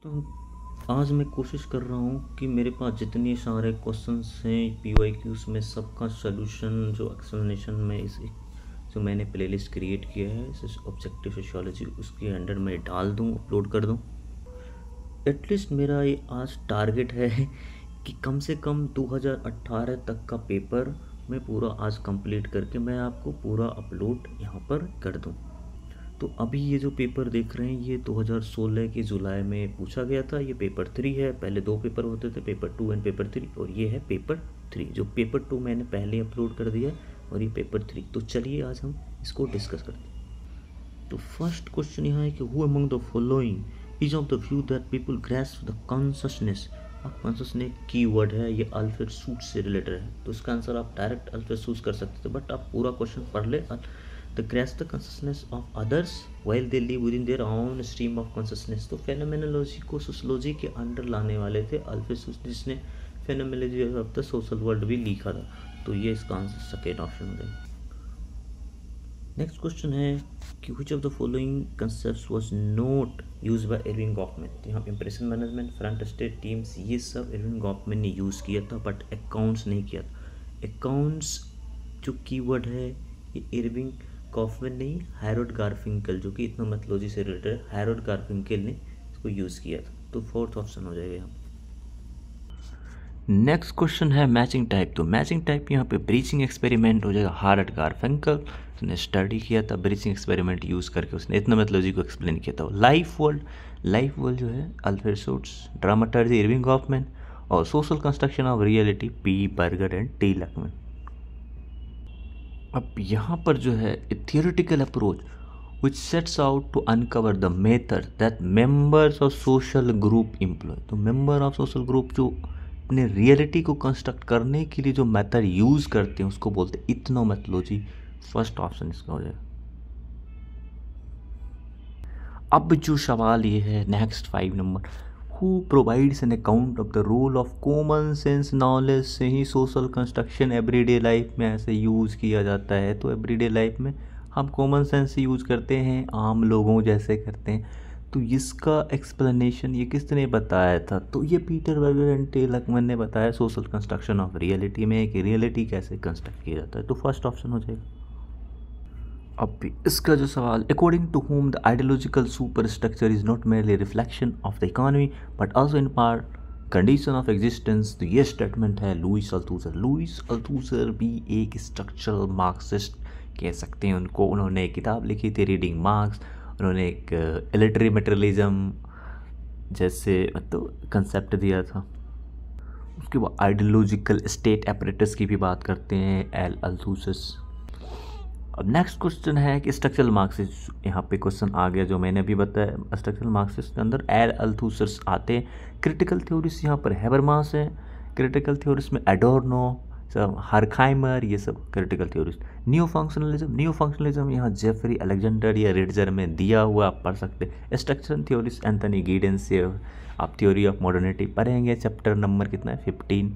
तो आज मैं कोशिश कर रहा हूँ कि मेरे पास जितने सारे क्वेश्चंस हैं पीवाईक्यूज में सबका सलूशन जो एक्सप्लेनेशन में इस जो मैंने प्लेलिस्ट क्रिएट किया है इस ऑब्जेक्टिव सोशियोलॉजी उसके अंडर में डाल दूँ, अपलोड कर दूँ। एटलीस्ट मेरा ये आज टारगेट है कि कम से कम 2018 तक का पेपर मैं पूरा आज कंप्लीट करके मैं आपको पूरा अपलोड यहाँ पर कर दूँ। तो अभी ये जो पेपर देख रहे हैं ये 2016 के जुलाई में पूछा गया था। ये पेपर 3 है। पहले 2 पेपर होते थे, पेपर 2 एंड पेपर 3, और ये है पेपर 3। जो पेपर 2 मैंने पहले अपलोड कर दिया और ये पेपर 3। तो चलिए आज हम इसको डिस्कस करते हैं। तो फर्स्ट क्वेश्चन यहाँ है कि who among the following is of the view that people grasp the consciousness. अब कॉन्शसनेस की वर्ड है, ये अल्फ्रेड सूट से रिलेटेड है, तो इसका आंसर आप डायरेक्ट अल्फ्रेड सूट कर सकते थे, बट आप पूरा क्वेश्चन पढ़ ले। The grasp the consciousness of others while they live within their own stream of consciousness। तो फेनोमेनोलॉजी को सोशलॉजी के अंडर लाने वाले थे अल्फ्रेड सूट, जिसने phenomenology of the social world भी लिखा था। तो ये इसका आंसर सेकेंड ऑप्शन हो जाएगा। नेक्स्ट क्वेश्चन है कि which of the following concepts was not used by Erwin Goffman. तो यहाँ पे impression management, front state teams, ये सब एर्विन गॉफमैन ने यूज़ किया था, बट अकाउंट्स नहीं किया था। अकाउंट्स जो कीवर्ड है ये एर्विन गॉफमैन नहीं, हैरोल्ड गारफिंकल जो कि इथनोमेथोलॉजी से रिलेटेड है, हैरोल्ड गारफिंकल ने इसको यूज़ किया था। तो फोर्थ ऑप्शन हो जाएगा यहाँ। नेक्स्ट क्वेश्चन है मैचिंग टाइप। तो मैचिंग टाइप यहाँ पे ब्रीचिंग एक्सपेरिमेंट हो जाएगा। हैरोल्ड गारफिंकल ने स्टडी किया था ब्रीचिंग एक्सपेरिमेंट यूज़ करके, उसने इथनोमेथोलॉजी को एक्सप्लेन किया था। लाइफ वर्ल्ड जो है Alfred Schutz, dramaturgy Erving Goffman, और social construction of reality P Berger and T Luckmann. अब यहाँ पर जो है theoretical approach which sets out to uncover the method that members of social group employ. तो member of social group जो अपने reality को कंस्ट्रक्ट करने के लिए जो मेथड यूज करते हैं उसको बोलते हैं इथनोमेथोलॉजी। फर्स्ट ऑप्शन इसका हो जाएगा। अब जो सवाल ये है नेक्स्ट 5 नंबर, who provides an account of the role of common sense knowledge से ही सोशल कंस्ट्रक्शन एवरीडे लाइफ में ऐसे यूज़ किया जाता है। तो एवरीडे लाइफ में हम कॉमन सेंस यूज़ करते हैं, आम लोगों जैसे करते हैं। तो इसका एक्सप्लेनेशन ये किसने बताया था? तो ये पीटर बर्गर एंड टी लकमैन ने बताया सोशल कंस्ट्रक्शन ऑफ रियलिटी में कि रियलिटी कैसे कंस्ट्रक्ट किया जाता है। तो फर्स्ट ऑप्शन हो जाएगा। अब भी इसका जो सवाल, according to whom the ideological super structure is not merely reflection of the economy but also in part condition of existence. तो ये स्टेटमेंट है लुइस अल्थूसर। लुइस अल्थूसर भी एक स्ट्रक्चरल मार्क्सिस्ट कह सकते हैं उनको। उन्होंने एक किताब लिखी थी रीडिंग मार्क्स। उन्होंने एक इलिटरी मटेरियलिज्म जैसे तो कंसेप्ट दिया था। उसके बाद आइडियोलॉजिकल स्टेट एपरेटस की भी बात करते हैं एल अल्थूसर। अब नेक्स्ट क्वेश्चन है कि स्ट्रक्चरल मार्क्सिस्ट। यहाँ पे क्वेश्चन आ गया जो मैंने अभी बताया। स्ट्रक्चरल मार्क्सिस्ट के अंदर एल अल्थूसर्स आते हैं। क्रिटिकल थ्योरिस्ट यहाँ पर हैबरमास है। क्रिटिकल थ्योरिस्ट में एडोर्नो, सब हरखाइमर, ये सब क्रिटिकल थ्योरिस्ट। न्यू फंक्शनलिज्म यहाँ जेफरी अलेक्जेंडर या रिडजर में दिया हुआ, आप पढ़ सकते हैं। स्ट्रक्चरल थ्योरिस्ट एंथनी गिडेंस से आप थ्योरी ऑफ मॉडर्निटी पढ़ेंगे, चैप्टर नंबर कितना है 15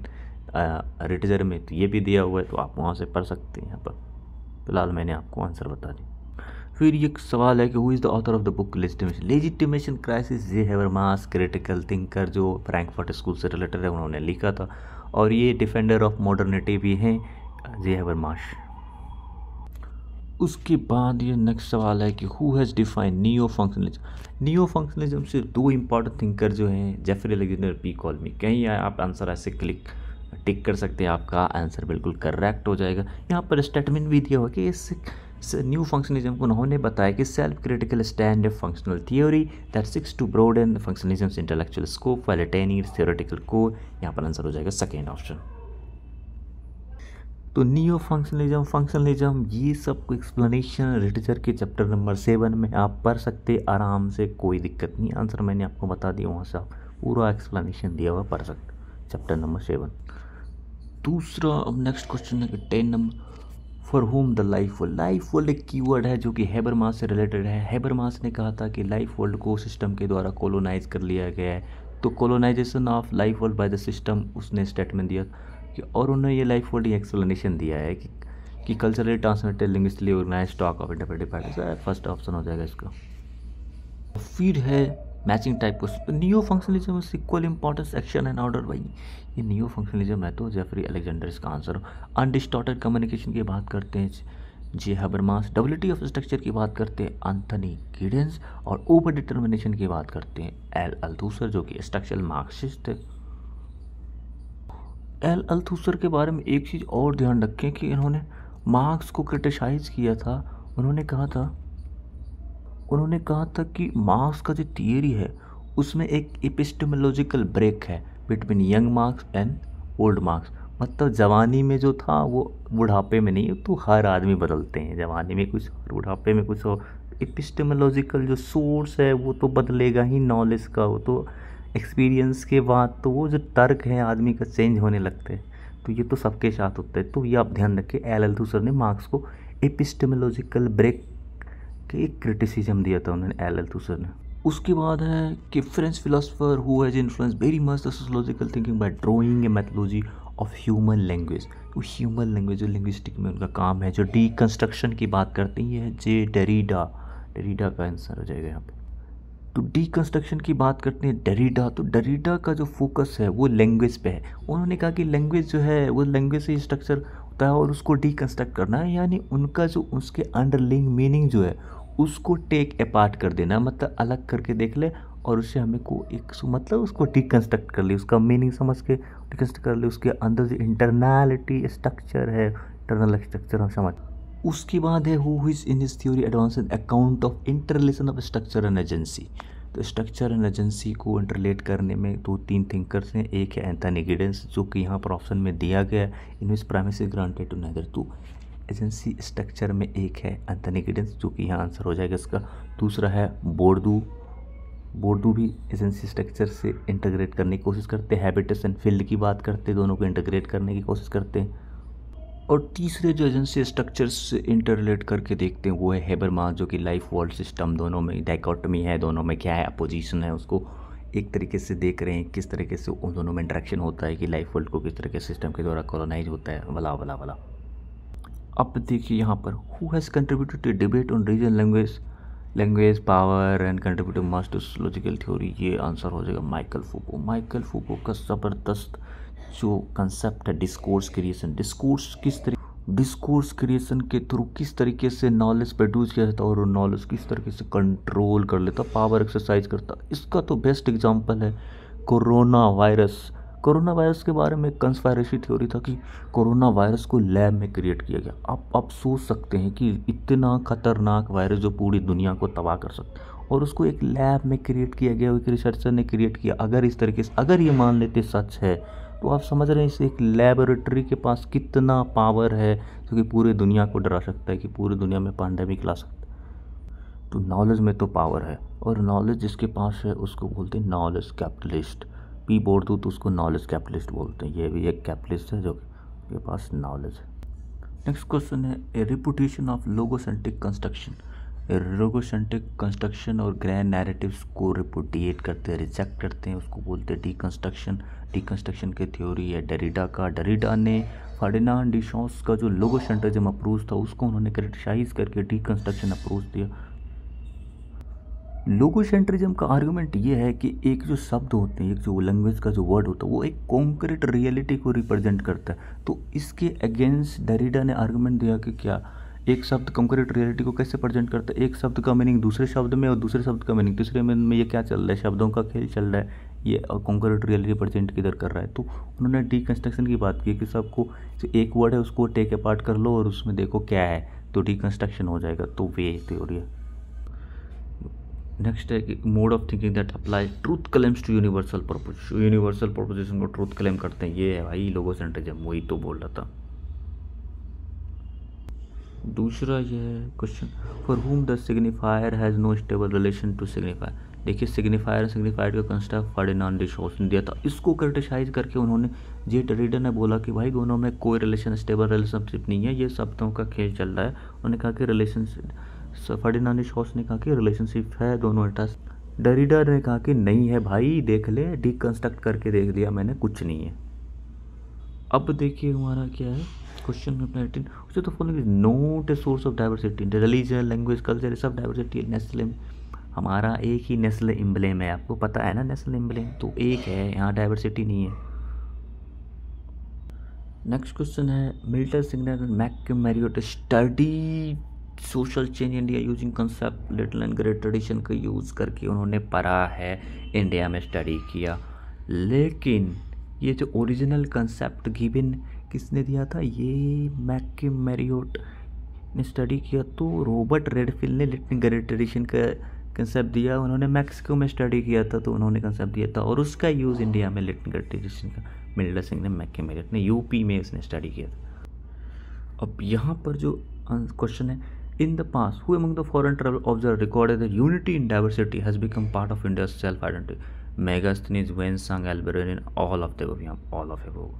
रिडजर में, तो ये भी दिया हुआ है, तो आप वहाँ से पढ़ सकते हैं। यहाँ पर फिलहाल मैंने आपको आंसर बता दिया। फिर ये सवाल है कि who is the author of the book legitimation crisis. J Habermas critical thinker जो फ्रैंकफर्ट स्कूल से रिलेटेड है, उन्होंने लिखा था, और ये डिफेंडर ऑफ मॉडर्निटी भी हैं जे हैबरमास। उसके बाद ये नेक्स्ट सवाल है कि who has define neo functionalism. Neo functionalism से 2 इंपॉर्टेंट थिंकर जो हैं जेफरी अलेक्जेंडर, पी कॉल्मी। कहीं आप आंसर ऐसे टिक कर सकते हैं, आपका आंसर बिल्कुल करेक्ट हो जाएगा। यहाँ पर स्टेटमेंट भी दिया हुआ कि इस न्यू फंक्शनलिज्म को उन्होंने बताया कि self critical stand functional theory that seeks to broaden functionalism intellectual scope while attaining its theoretical core. यहाँ पर आंसर हो जाएगा सेकेंड ऑप्शन। तो नियो फंक्शनलिज्म ये सब को एक्सप्लेनेशन लिटरेचर के चैप्टर नंबर 7 में आप पढ़ सकते आराम से, कोई दिक्कत नहीं। आंसर मैंने आपको बता दिया, वहाँ से आप पूरा एक्सप्लेनेशन दिया हुआ पढ़ सकते, चैप्टर नंबर 7। दूसरा अब नेक्स्ट क्वेश्चन है कि 10 number, for home the life world एक कीवर्ड है जो कि हैबरमास से रिलेटेड है। हैबरमास ने कहा था कि लाइफ वर्ल्ड को सिस्टम के द्वारा कोलोनाइज कर लिया गया है। तो colonisation of life world by the system उसने स्टेटमेंट दिया कि, और उन्होंने ये लाइफ वर्ल्ड एक्सप्लेनेशन दिया है कि culturally transmitted linguistically organise stock of interpretive patterns. First option हो जाएगा इसका। फिर है मैचिंग टाइप को neo functionalism equal importance action and order. भाई ये नियो फंक्शनलिज्म है तो जेफरी अलेक्जेंडर इसका आंसर। अनडिस्टॉर्टेड कम्युनिकेशन की बात करते हैं जे हबरमास। डब्लिटी ऑफ स्ट्रक्चर की बात करते हैं एंथनी गिडेंस। और ओवर डिटर्मिनेशन की बात करते हैं एल अल्थूसर जो कि स्ट्रक्चरल मार्क्सिस्ट थे। एल अल्थूसर के बारे में एक चीज़ और ध्यान रखें कि इन्होंने मार्क्स को क्रिटिसाइज़ किया था। उन्होंने कहा था कि मार्क्स का जो थियरी है उसमें एक एपिस्टेमोलॉजिकल ब्रेक है between young marks and old marks. मतलब जवानी में जो था वो बुढ़ापे में नहीं, तो हर आदमी बदलते हैं, जवानी में कुछ और बुढ़ापे में कुछ और। एपिस्टेमोलॉजिकल जो सोर्स है वो तो बदलेगा ही नॉलेज का, वो तो एक्सपीरियंस के बाद तो वो जो तर्क है आदमी का चेंज होने लगते हैं। तो ये तो सबके साथ होता है। तो ये आप ध्यान रखें, एल अल्थूसर ने मार्क्स को एपिस्टेमोलॉजिकल ब्रेक के एक क्रिटिसिज्म दिया था उन्होंने, एल अल्थूसर ने। उसके बाद है कि French philosopher who has influence very much the sociological thinking by drawing a methodology of human language. तो ह्यूमन लैंग्वेज जो लिंग्विस्टिक में उनका काम है, जो डीकंस्ट्रक्शन की बात करते हैं, ये है जे डेरिडा। डेरिडा का आंसर हो जाएगा यहाँ पे। तो डीकंस्ट्रक्शन की बात करते हैं डेरिडा। तो डेरिडा का जो फोकस है वो लैंग्वेज पे है। उन्होंने कहा कि लैंग्वेज जो है वो लैंग्वेज से स्ट्रक्चर होता है और उसको डीकंस्ट्रक्ट करना है, यानी उनका जो उसके अंडरलाइंग मीनिंग जो है उसको टेक अपार्ट कर देना, मतलब अलग करके देख ले और उससे हमें को एक मतलब उसको डीकंस्ट्रक्ट कर ले, उसका मीनिंग समझ के डीकंस्ट्रक्ट कर ले, उसके अंदर जो इंटरनैलिटी स्ट्रक्चर है, इंटरनल स्ट्रक्चर हम समझ। उसके बाद है who is in his theory advanced account of interrelation of structure and agency. तो स्ट्रक्चर एंड एजेंसी को इंटरलेट करने में 2-3 थिंकर्स हैं। एक है एंथनी गिडेंस जो कि यहाँ पर ऑप्शन में दिया गया है, in which primacy granted to neither to agency structure में। एक है एंथनी गिडेंस जो कि यहाँ आंसर हो जाएगा इसका। दूसरा है बोर्डू भी एजेंसी स्ट्रक्चर से इंटीग्रेट करने की कोशिश करते हैं। हैबिटस एंड फील्ड की बात करते हैं, दोनों को इंटीग्रेट करने की कोशिश करते हैं। और तीसरे जो एजेंसी स्ट्रक्चर से इंटरलेट करके देखते हैं वो है हेबरमास जो कि लाइफ वर्ल्ड सिस्टम, दोनों में डाइकोटमी है, दोनों में क्या है अपोजिशन है, उसको एक तरीके से देख रहे हैं किस तरीके से उन दोनों में इंटरेक्शन होता है कि लाइफ वर्ल्ड को किस तरह के सिस्टम के द्वारा कॉलोनाइज होता है, वला वला वला। अब देखिए यहाँ पर who has contributed to debate on reason language power and contributed must to sociological theory. ये आंसर हो जाएगा माइकल फूको। माइकल फूको का ज़बरदस्त जो कंसेप्ट है डिस्कोर्स क्रिएशन, डिस्कोर्स क्रिएशन के थ्रू किस तरीके से नॉलेज प्रोड्यूस किया जाता है और नॉलेज किस तरीके से कंट्रोल कर लेता, पावर एक्सरसाइज करता। इसका तो बेस्ट एग्जांपल है कोरोना वायरस। कोरोना वायरस के बारे में कंस्पायरेसी थ्योरी था कि कोरोना वायरस को लैब में क्रिएट किया गया। आप सोच सकते हैं कि इतना खतरनाक वायरस जो पूरी दुनिया को तबाह कर सकता है और उसको एक लैब में क्रिएट किया गया, एक रिसर्चर ने क्रिएट किया। अगर इस तरीके से अगर ये मान लेते सच है तो आप समझ रहे हैं इस एक लेबोरेटरी के पास कितना पावर है जो कि पूरे दुनिया को डरा सकता है, कि पूरी दुनिया में पैंडेमिक ला सकता है। तो नॉलेज में तो पावर है और नॉलेज जिसके पास है उसको बोलते हैं नॉलेज कैपिटलिस्ट। पी बोर्डू तो उसको नॉलेज कैपिटलिस्ट बोलते हैं। ये भी एक कैपिटलिस्ट है जो के पास नॉलेज है। नेक्स्ट क्वेश्चन है ए रिपुटेशन ऑफ लोगोसेंट्रिक कंस्ट्रक्शन। लोगोसेंट्रिक कंस्ट्रक्शन और ग्रैंड नैरेटिव्स को रिपुडिएट करते हैं, रिजेक्ट करते हैं, उसको बोलते हैं डीकंस्ट्रक्शन। डीकंस्ट्रक्शन की थ्योरी है डेरिडा का। डेरिडा ने फर्डिनांड डी शॉस का जो लोगोसेंट्रिज्म अप्रोच था उसको उन्होंने क्रिटिसाइज करके डीकंस्ट्रक्शन अप्रोच दिया। लोगोसेंट्रिज्म का आर्गुमेंट ये है कि एक जो शब्द होते हैं, एक जो लैंग्वेज का जो वर्ड होता है वो एक कॉन्क्रीट रियलिटी को रिप्रेजेंट करता है। तो इसके अगेंस्ट डेरिडा ने आर्गुमेंट दिया कि क्या एक शब्द कॉन्क्रीट रियलिटी को कैसे प्रेजेंट करता है, एक शब्द का मीनिंग दूसरे शब्द में और दूसरे शब्द का मीनिंग तीसरे में, ये क्या चल रहा है, शब्दों का खेल चल रहा है, ये कॉन्क्रीट रियलिटी प्रेजेंट किधर कर रहा है। तो उन्होंने डीकंस्ट्रक्शन की बात की कि सबको जो एक वर्ड है उसको टेक अपार्ट कर लो और उसमें देखो क्या है, तो डीकंस्ट्रक्शन हो जाएगा। तो वे थ्योरी है। नेक्स्ट है कि mode of thinking that apply truth claims to universal proposition. Universal proposition को ट्रूथ क्लेम करते हैं, ये है भाई लोगोसेंट्रिज्म, वही तो बोल रहा था। दूसरा ये है question for whom the signifier has no stable relation to signifier. देखिए सिग्निफायर और सिग्निफाइड का कंस्ट्रक्ट फर्डिनांड डी शॉस ने दिया था। इसको क्रिटिसाइज करके उन्होंने जे डेरिडा ने बोला कि भाई दोनों में कोई रिलेशन स्टेबल रिलेशनशिप नहीं है, ये शब्दों का खेल चल रहा है। उन्होंने कहा कि रिलेशनशिप, फर्डिनांड डी शॉस ने कहा कि रिलेशनशिप है दोनों अटैच। डेरिडा ने कहा कि नहीं है भाई, देख ले, डीकंस्ट्रक्ट करके देख लिया मैंने, कुछ नहीं है। अब देखिए हमारा क्या है क्वेश्चन नंबर 18, तो following is note a source of diversity. Religion, language, culture, सब डाइवर्सिटी नेशनल हमारा एक ही नेशनल एम्ब्लेम है, आपको पता है ना नेशनल एम्ब्लेम तो एक है, यहाँ डाइवर्सिटी नहीं है। नेक्स्ट क्वेश्चन है Milton Singer and Marriott study social change India using concept little and great tradition का यूज़ करके उन्होंने पढ़ा है, इंडिया में स्टडी किया। लेकिन ये जो ओरिजिनल कंसेप्ट गिवन किसने दिया था, ये मैकमैरियट ने स्टडी किया। तो रॉबर्ट रेडफिल ने लिटिल ग्रेट ट्रेडिशन का कंसेप्ट दिया, उन्होंने मैक्सिको में स्टडी किया था तो उन्होंने कंसेप्ट दिया था, और उसका यूज़ इंडिया में लिटिल ग्रेट ट्रेडिशन का मिल्टन सिग्नल मैकमैरियट ने यूपी में इसने स्टडी किया था। अब यहाँ पर जो क्वेश्चन है, in the past who among the foreign travel observe recorded the unity in diversity has become part of India self identity, Megasthenes, Hiuen Tsang, Alberuni, all of the all of above.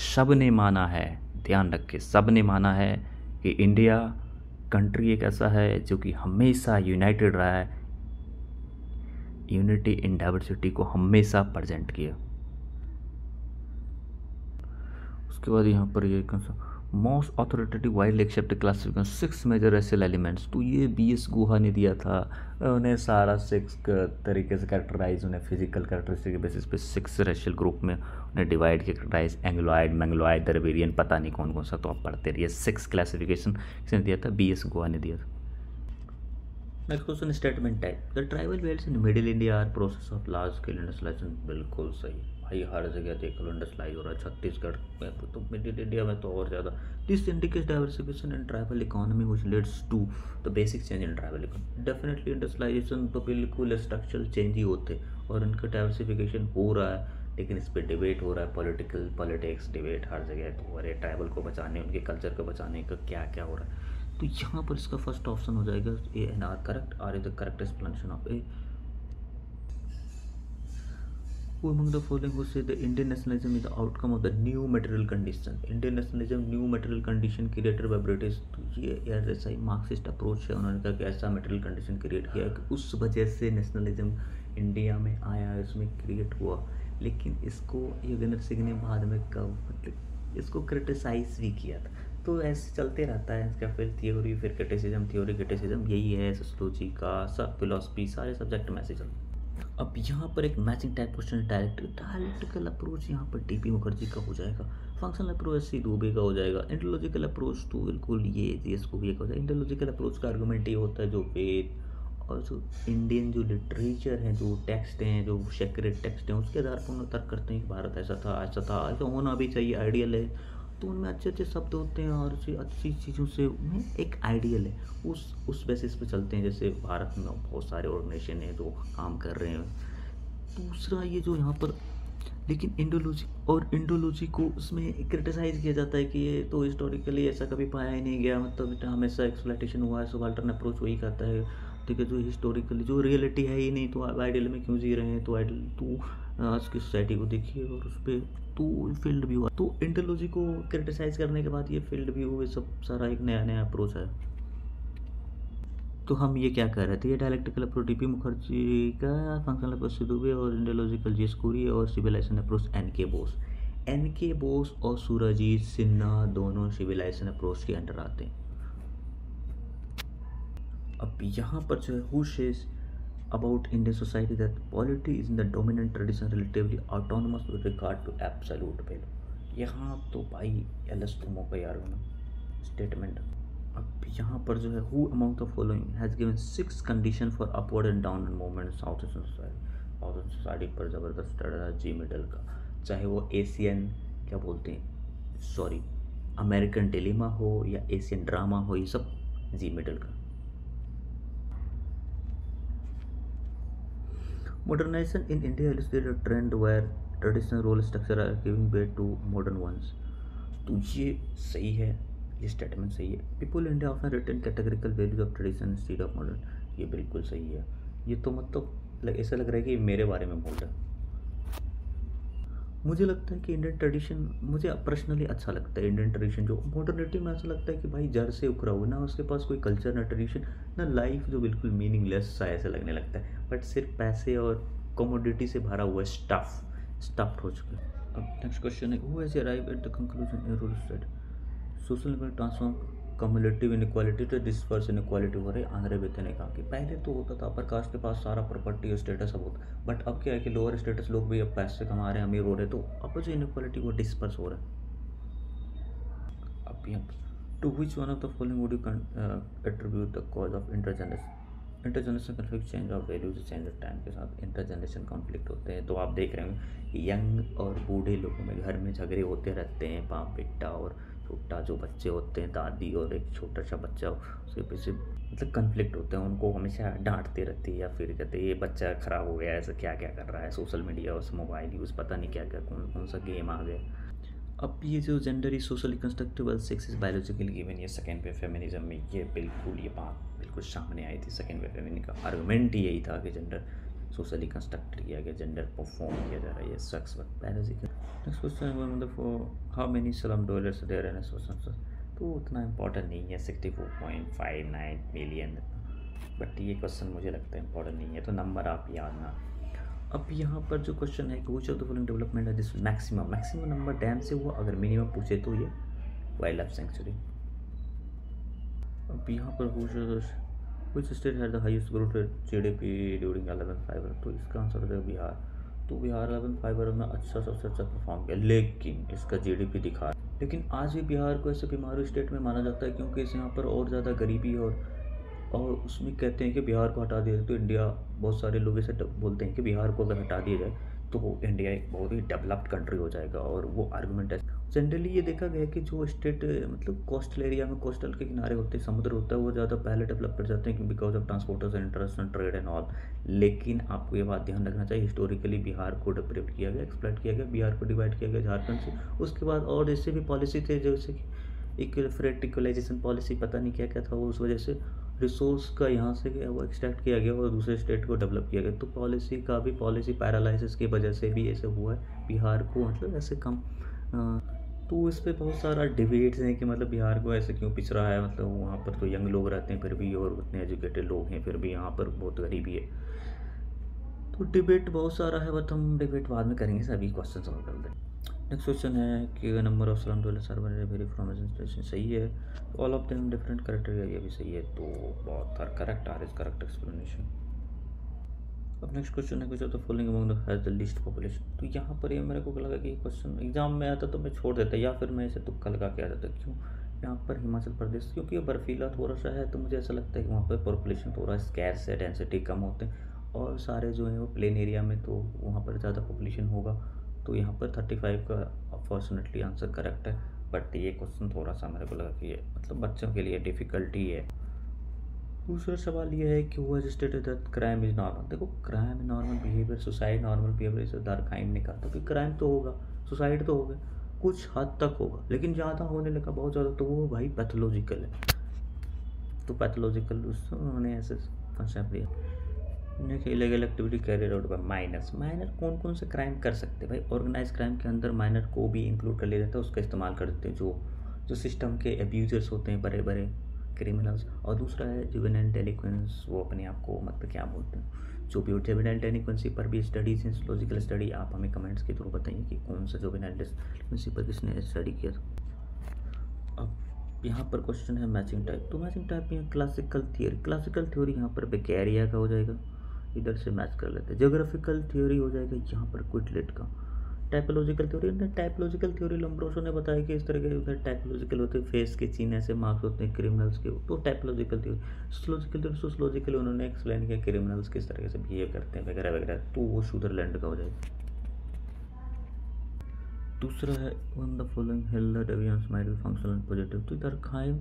सब ने माना है, ध्यान रखे, सब ने माना है कि इंडिया कंट्री एक ऐसा है जो कि हमेशा यूनाइटेड रहा है, यूनिटी इन डाइवर्सिटी को हमेशा प्रेजेंट किया। उसके बाद यहाँ पर ये most authoritative widely accepted classification 6 major racial elements, तो ये BS गुहा ने दिया था, उन्हें सारा 6 तरीके से कैरेक्टराइज, उन्हें फिजिकल कैरेक्टरिस्टिक के बेसिस पे 6 रेशियल ग्रुप में उन्हें डिवाइड किया, कैरेक्टराइज एंग्लोइड, मैंग्लोइड, दरवेरियन, पता नहीं कौन कौन सा, तो आप पढ़ते रहिए। 6 क्लासिफिकेशन किसने दिया था, BS गुहा ने दिया था। Next question statement type, the tribal belts in middle India are process of large scale industrialisation, बिल्कुल सही भाई, हर जगह देख लो इंडस्ट्रियलाइज हो रहा है, छत्तीसगढ़ में तो मिडिल इंडिया में तो और ज़्यादा। This indicates diversification in tribal economy which leads to the basic change in tribal economy. Definitely industrialisation तो बिल्कुल स्ट्रक्चरल चेंज ही होते और इनका डाइवर्सिफिकेशन हो रहा है, लेकिन इस पर डिबेट हो रहा है, पॉलिटिक्स डिबेट हर जगह, तो अरे ट्राइबल को बचाने, उनके कल्चर को बचाने का क्या क्या हो रहा है। तो यहाँ पर इसका फर्स्ट ऑप्शन हो जाएगा A and R correct, R is the correct explanation of A. Who among the following who say the Indian nationalism is the outcome of the new material condition? Indian nationalism new material condition created by British, तो ये यार ऐसा ही Marxist approach है, उन्होंने कहा कि ऐसा material condition create किया है कि उस वजह से नेशनलिज्म इंडिया में आया, इसमें क्रिएट हुआ। लेकिन इसको योगेंद्र सिंह ने बाद में कब मतलब इसको क्रिटिसाइज भी किया था, तो ऐसे चलते रहता है इसका, फिर थियोरी, फिर क्रिटिसिज्म, यही है सोशियोलॉजी का सब, फिलोसफी सारे सब्जेक्ट में ऐसे चलते हैं। अब यहाँ पर एक मैचिंग टाइप क्वेश्चन है, डायलेक्टिकल अप्रोच यहाँ पर DP मुखर्जी का हो जाएगा, फंक्शनल अप्रोच SC दुबे का हो जाएगा, इंटेलेक्चुअल अप्रोच तो बिल्कुल ये GS को भी एक हो जाएगा। इंटेलेक्चुअल अप्रोच का आर्गूमेंट ये होता है जो वेद और जो इंडियन जो लिटरेचर है, जो टेक्स्ट हैं, जो सेक्रेट टेक्स्ट हैं, उसके आधार पर उन्हें तर्क करते हैं कि भारत ऐसा था, ऐसा होना भी चाहिए, आइडियल है, तो उनमें अच्छे अच्छे शब्द होते हैं और अच्छी चीज़ों से उन्हें एक आइडियल है, उस बेसिस पे चलते हैं। जैसे भारत में बहुत सारे ऑर्गेनाइजेशन हैं जो काम कर रहे हैं। दूसरा ये जो यहाँ पर, लेकिन इंडोलॉजी को उसमें क्रिटिसाइज़ किया जाता है कि ये तो हिस्टोरिकली ऐसा कभी पाया ही नहीं गया, मतलब हमेशा एक्सप्लॉइटेशन हुआ है, सबाल्टर्न अप्रोच वही करता है, ठीक है, जो हिस्टोरिकली जो रियलिटी है ही नहीं, तो आप आइडियल में क्यों जी रहे हैं, तो आइडियल तो आज की सोसाइटी को देखिए और उस पर तो फील्ड व्यू है। तो इंटेलॉजी को क्रिटिसाइज करने के बाद ये फील्ड व्यू, ये सब सारा एक नया नया अप्रोच है। तो हम ये क्या कर रहे थे, ये डायलेक्टिकल अप्रोच DP मुखर्जी का, फंक्शनल अप्रोच SC दुबे और इंडियोलॉजिकल GS कुरी और सिविलाइजेशन अप्रोच NK बोस और सुरजीत सिन्हा दोनों सिविलाइजेशन अप्रोच के अंडर आते हैं। अब यहाँ पर जो है, who says about Indian society that polity is in the dominant tradition relatively autonomous with regard to absolute value। यहाँ तो भाई एलस्तुमो का यार स्टेटमेंट। अब यहाँ पर जो है, who among the following has given 6 condition for upward and downward movement south eastern society पर ज़बरदस्त डरा जी मिडल का, चाहे वो एशियन क्या बोलते हैं, सॉरी अमेरिकन डिलेमा हो या एशियन ड्रामा हो, ये सब जी मिडल का। Modernization in India illustrated a trend where traditional role structure are giving way to modern ones। तो ये सही है, ये स्टेटमेंट सही है। People in India often retain categorical values of tradition instead of modern, ये बिल्कुल सही है। ये तो मतलब ऐसा लग रहा है कि मेरे बारे में बोल रहा है। मुझे लगता है कि इंडियन ट्रेडिशन, मुझे पर्सनली अच्छा लगता है इंडियन ट्रेडिशन। जो मॉडर्निटी में ऐसा लगता है कि भाई जड़ से उखड़ा हुआ, ना उसके पास कोई कल्चर, ना ट्रेडिशन, ना लाइफ, जो बिल्कुल मीनिंगलेस सा ऐसा लगने लगता है, बट सिर्फ पैसे और कमोडिटी से भरा हुआ स्टफ्ड हो चुका है। अब नेक्स्ट क्वेश्चन है, who has arrived at the conclusion a rule set social transform cumulative inequality तो डिस्पर्स इनक्वालिटी हो रही है। आंद्रे बेते ने कहा कि पहले तो होता था अपर कास्ट के पास सारा प्रॉपर्टी और स्टेटस सब होता, बट अब क्या है कि लोअर स्टेटस लोग भी अब पैसे कमा रहे हैं, अमीर हो रहे हैं, तो अब जो इनक्वालिटी वो डिस्पर्स हो रहा है। अब यहाँ to which one of the following would you attribute the cause of intergeneration conflict, change of values, change of time के साथ इंटरजनरेशन कॉन्फ्लिक्ट होते हैं। तो आप देख रहे होंगे यंग और बूढ़े लोगों में घर में झगड़े होते रहते हैं, बाप बेटा और छोटा जो बच्चे होते हैं, दादी और एक छोटा सा बच्चा, उसके पीछे मतलब कन्फ्लिक्ट होते हैं। उनको हमेशा डांटते रहती है या फिर कहते हैं ये बच्चा ख़राब हो गया, ऐसा क्या क्या कर रहा है, सोशल मीडिया और मोबाइल यूज़, पता नहीं क्या क्या कौन कौन सा गेम आ गया। अब ये जो gender is socially constructive, sex is biologically given, ये सेकेंड वेव फेमिनिज्म में ये बात बिल्कुल सामने आई थी। सेकेंड वेव फेमिनिज्म का आर्गुमेंट ही यही था कि जेंडर सोशली कंस्ट्रक्ट किया गया, जेंडर परफॉर्म किया जा रहा है, ये सेक्स बायोलॉजिकल। नेक्स्ट क्वेश्चन मतलब how many slum developers there in social, तो उतना इम्पोर्टेंट नहीं है, 64.59 मिलियन, बट ये क्वेश्चन मुझे लगता है इम्पोर्टेंट नहीं है, तो नंबर आप याद ना। अब यहाँ पर जो क्वेश्चन है कि which of the following development है दिस मैक्सिमम नंबर डैम से हुआ, अगर मिनिमम पूछे तो ये वाइल्ड लाइफ सेंचुरी। अब यहाँ पर which state had the highest growth rate GDP during 11 तो इसका आंसर हो जाएगा बिहार। तो बिहार 11 में सबसे अच्छा परफॉर्म किया, लेकिन इसका जीडीपी दिखा, लेकिन आज भी बिहार को ऐसे बीमारू स्टेट में माना जाता है क्योंकि इस यहाँ पर और ज़्यादा गरीबी और उसमें कहते हैं कि बिहार को हटा दिया जाए तो इंडिया, बहुत सारे लोग ऐसे बोलते हैं कि बिहार को अगर हटा दिया जाए तो इंडिया एक बहुत ही डेवलप्ड कंट्री हो जाएगा, और वो आर्गूमेंट है। जनरली ये देखा गया है कि जो स्टेट मतलब कोस्टल एरिया में, कोस्टल के किनारे होते हैं, समुद्र होता है, वो ज़्यादा पहले डेवलप कर जाते हैं because of transporters and international trade and all. लेकिन आपको ये बात ध्यान रखना चाहिए, हिस्टोरिकली बिहार को डिप्रेट किया गया, एक्सप्लॉइट किया गया, बिहार को डिवाइड किया गया झारखंड से। उसके बाद और इससे भी पॉलिसी थे, जैसे कि एक इक्वलाइजेशन पॉलिसी, पता नहीं क्या क्या था वो, उस वजह से रिसोर्स का यहाँ से वो एक्सट्रैक्ट किया गया और दूसरे स्टेट को डेवलप किया गया। तो पॉलिसी पैरालाइसिस की वजह से भी ऐसे हुआ है बिहार को, मतलब ऐसे कम। तो इस पर बहुत सारा डिबेट्स हैं कि मतलब बिहार को ऐसे क्यों पिछड़ा है, मतलब वहाँ पर तो यंग लोग रहते हैं फिर भी, और उतने एजुकेटेड लोग हैं फिर भी, यहाँ पर बहुत गरीबी है। तो डिबेट बहुत सारा है, बट हम डिबेट बाद में करेंगे, सभी क्वेश्चन सॉल्व कर दें। नेक्स्ट क्वेश्चन है कि number of slum developers urban vary from station, सही है। All of them different criteria, ये भी सही है, तो बहुत correct R is correct explanation. अब नेक्स्ट क्वेश्चन है कुछ of the following among the has the least population. तो यहाँ पर ये मेरे को लगा कि क्वेश्चन एग्जाम में आता तो मैं छोड़ देता, या फिर मैं इसे तुक्का लगा के आ जाता। क्यों यहाँ पर हिमाचल प्रदेश, क्योंकि ये बर्फीला थोड़ा सा है, तो मुझे ऐसा लगता है कि वहाँ पर पॉपुलेशन थोड़ा स्कैर्स है, डेंसिटी कम होते हैं, और सारे जो हैं वो प्लेन एरिया में, तो वहाँ पर ज़्यादा पॉपुलेशन होगा। तो यहाँ पर 35 का अफॉर्चुनेटली आंसर करेक्ट है, बट ये क्वेश्चन थोड़ा सा मेरे को लगा कि ये मतलब बच्चों के लिए डिफ़िकल्टी है। दूसरा सवाल ये है कि वो stated that crime is normal. देखो, crime normal behaviour, suicide normal behaviour, इसे दारखाइन ने कहा था कि क्राइम तो होगा, सुसाइड तो होगा, कुछ हद तक होगा, लेकिन ज़्यादा होने लगा, बहुत ज़्यादा, तो वो भाई पैथोलॉजिकल है। तो पैथोलॉजिकल उन्होंने ऐसे कंसेप्ट दिया। Illegal activity carried out by minor कौन कौन से क्राइम कर सकते हैं भाई, ऑर्गेनाइज क्राइम के अंदर माइनर को भी इंक्लूड कर लिया जाता है, उसका इस्तेमाल कर देते हैं जो सिस्टम के एब्यूजर्स होते हैं, बड़े बड़े क्रिमिनल्स। और दूसरा है जुवेनाइल डेलिक्वेंस, वो अपने आप को मतलब क्या बोलते हैं, जो भी जुवेनाइल डेलिक्वेंसी पर भी स्टडीज हैं, लॉजिकल स्टडी, आप हमें कमेंट्स के थ्रू बताइए कि कौन सा जुवेनाइल डेलिक्वेंसी पर किसने स्टडी किया था। अब यहाँ पर क्वेश्चन है मैचिंग टाइप। तो मैचिंग टाइप में क्लासिकल थ्योरी यहाँ पर बेकैरिया का हो जाएगा, इधर से मैच कर लेते हैं। ज्योग्राफिकल थ्योरी हो जाएगा यहाँ पर क्विटलेट का। टाइपोलॉजिकल थ्योरी लम्ब्रोसो ने बताया कि इस तरह के उधर टाइपोलॉजिकल होते हैं, फेस के चिन्ह ऐसे मार्क्स होते हैं क्रिमिनल्स के, तो टाइपोलॉजिकल थ्योरी। सोशलॉजिकल उन्होंने एक्सप्लेन किया क्रिमिनल्स किस तरह से बिहेव करते हैं वगैरह वगैरह, तो वो सुदरलैंड का हो जाएगा। दूसरा है one the following health deviance might be functional and positive. तो इधर खाइम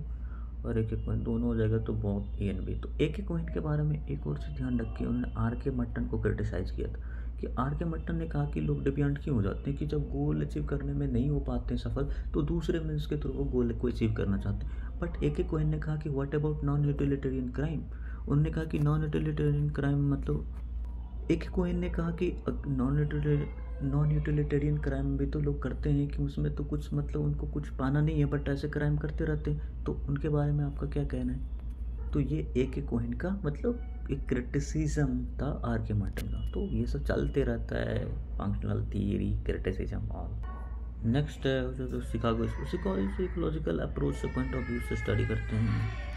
और एक कॉइन दोनों हो जाएगा, तो बहुत ए एंड बी। तो एक कॉइन के बारे में एक और चीज़ ध्यान रखिए, उन्होंने आर के मट्टन को क्रिटिसाइज़ किया था कि आर के मट्टन ने कहा कि लोग डिविएंट क्यों हो जाते हैं, कि जब गोल अचीव करने में नहीं हो पाते हैं सफल, तो दूसरे मीन्स के थ्रू वो गोल को अचीव करना चाहते हैं। बट एक कॉइन ने कहा कि what about non utilitarian crime. उन्होंने कहा कि नॉन यूटिलिटेरियन क्राइम मतलब एक कॉइन ने कहा कि नॉन यूटिलिटेरियन क्राइम भी तो लोग करते हैं, कि उसमें तो कुछ मतलब उनको कुछ पाना नहीं है, बट ऐसे क्राइम करते रहते हैं, तो उनके बारे में आपका क्या कहना है। तो ये एक कॉइन का मतलब एक क्रिटिसिज्म था आर के मट्टन का। तो ये सब चलते रहता है, फंक्शनल थियरी, क्रिटिसिज्म और नेक्स्ट है जो शिकागो, शिकागो से इकोलॉजिकल अप्रोच से पॉइंट ऑफ व्यू से स्टडी करते हैं।